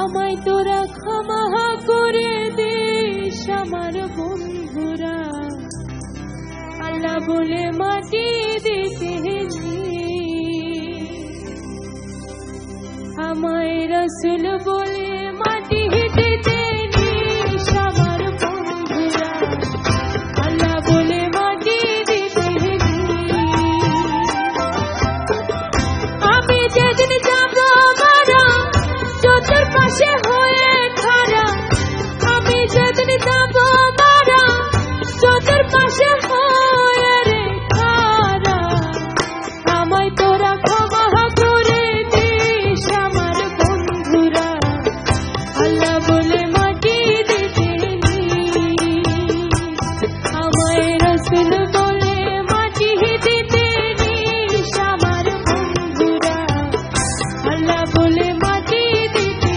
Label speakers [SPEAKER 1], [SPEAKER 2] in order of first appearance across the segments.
[SPEAKER 1] আমায় তোরা ক্ষমা করে দিস আমার বন্ধুরা, আল্লাহ বলে মাটি দিতে আমায় রাসূল বলে মাটি দিতে নিস আমার বন্ধুরা, আল্লাহ বলে মাটি দিতে আমি যেদিন যাব মারা চতুর্পাশে হয়ে খাড়া, আমি যেদিন যাব মারা চতুর্পাশে হয়ে রে খাড়া, আমায় তোরা ক্ষমা করে দিস আমার বন্ধুরা, আল্লাহ বলে মাটি দিতে আমায় রাসূল বলে মাটি দিতে নিস আমার বন্ধুরা, আল্লাহ বলে মাটি দিতে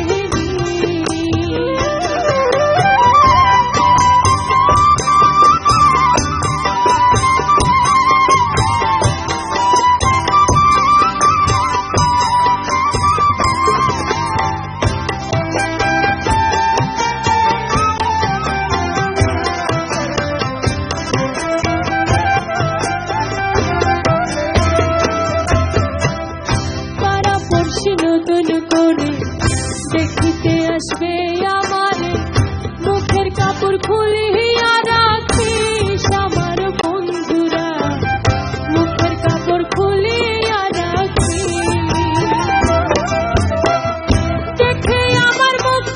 [SPEAKER 1] তারা পড়শি নতুন করে দেখিতে আসবে আমারে, মুখের কাপড় খুলিয়া রাখিস আমার বন্ধুরা, মুখের কাপড় খুলিয়া রাখিস, দেখে আমার মুখ